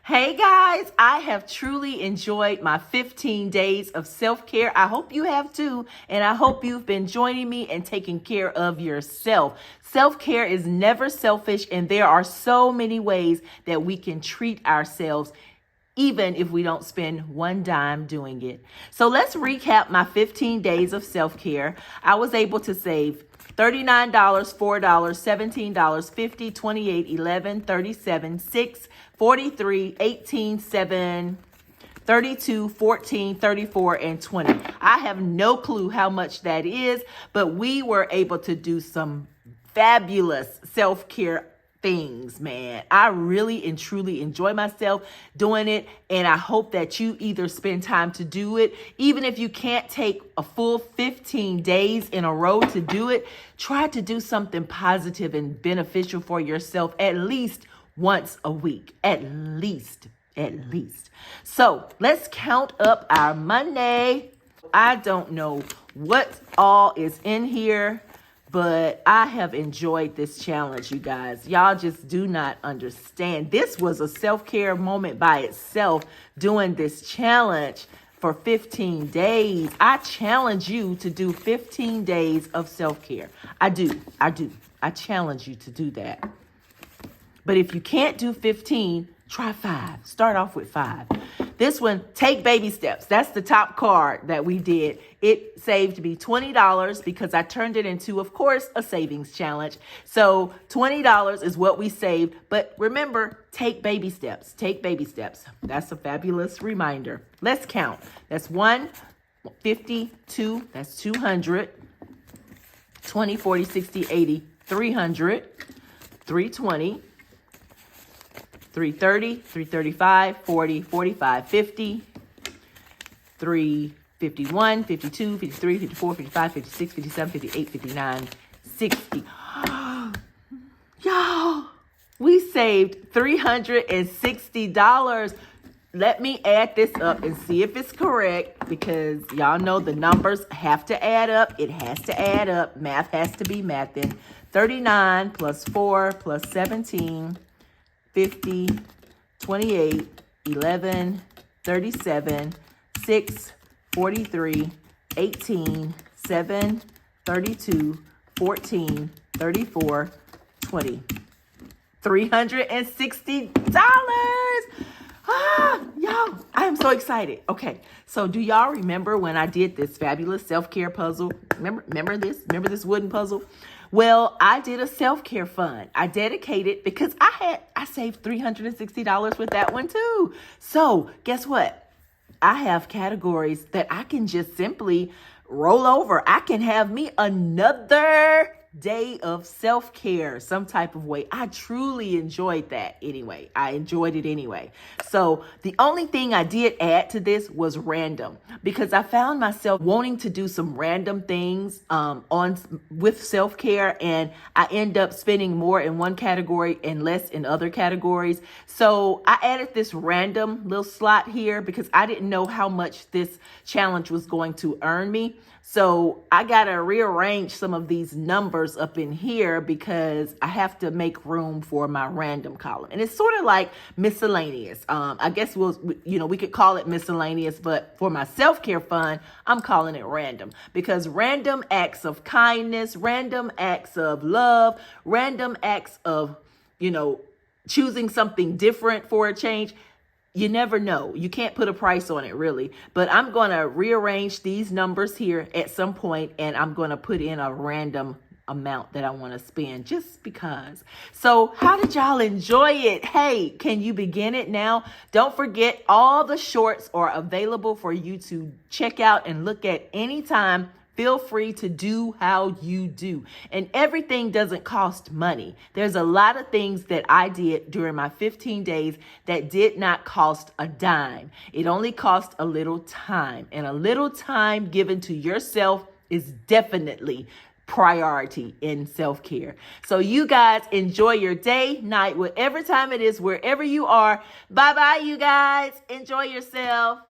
Hey guys, I have truly enjoyed my 15 days of self-care. I hope you have too, and I hope you've been joining me and taking care of yourself. Self-care is never selfish, and there are so many ways that we can treat ourselves even if we don't spend one dime doing it. So let's recap my 15 days of self-care. I was able to save $39, $4, $17, $50, $28, $11, $37, $6, $43, $18, $7, $32, $14, $34, and $20. I have no clue how much that is, but we were able to do some fabulous self-care things, man. I really and truly enjoy myself doing it, and I hope that you either spend time to do it. Even if you can't take a full 15 days in a row to do it, try to do something positive and beneficial for yourself at least once a week. At least. So let's count up our Monday. I don't know what all is in here, but I have enjoyed this challenge, you guys. Y'all just do not understand. This was a self-care moment by itself, doing this challenge for 15 days. I challenge you to do 15 days of self-care. I do. I challenge you to do that. But if you can't do 15, try 5. Start off with 5. This one, take baby steps. That's the top card that we did. It saved me $20 because I turned it into, of course, a savings challenge. So $20 is what we saved. But remember, take baby steps. Take baby steps. That's a fabulous reminder. Let's count. That's 150, 2, that's 200, 20, 40, 60, 80, 300, 320, 330, 335, 40, 45, 50, 351, 52, 53, 54, 55, 56, 57, 58, 59, 60. Y'all, we saved $360. Let me add this up and see if it's correct, because y'all know the numbers have to add up. It has to add up. Math has to be mathing. 39 plus 4 plus 17, 50, 28, 11, 37, 6, 43, 18, 7, 32, 14, 34, 20. $360. Y'all, I am so excited. Okay, so do y'all remember when I did this fabulous self-care puzzle? Remember this wooden puzzle? Well, I did a self-care fund. I dedicated because I saved $360 with that one too. So guess what? I have categories that I can just simply roll over. I can have me another day of self-care some type of way. I truly enjoyed that anyway. I enjoyed it anyway. So the only thing I did add to this was random, because I found myself wanting to do some random things with self-care, and I end up spending more in one category and less in other categories. So I added this random little slot here because I didn't know how much this challenge was going to earn me. So I got to rearrange some of these numbers up in here because I have to make room for my random column. And it's sort of like miscellaneous. I guess we could call it miscellaneous, but for my self-care fund, I'm calling it random, because random acts of kindness, random acts of love, random acts of, choosing something different for a change. You never know. You can't put a price on it, really. But I'm going to rearrange these numbers here at some point, and I'm going to put in a random amount that I want to spend just because. So how did y'all enjoy it? Hey, can you begin it now? Don't forget, all the shorts are available for you to check out and look at anytime. Feel free to do how you do. And everything doesn't cost money. There's a lot of things that I did during my 15 days that did not cost a dime. It only cost a little time. And a little time given to yourself is definitely priority in self-care. So you guys enjoy your day, night, whatever time it is, wherever you are. Bye-bye, you guys. Enjoy yourself.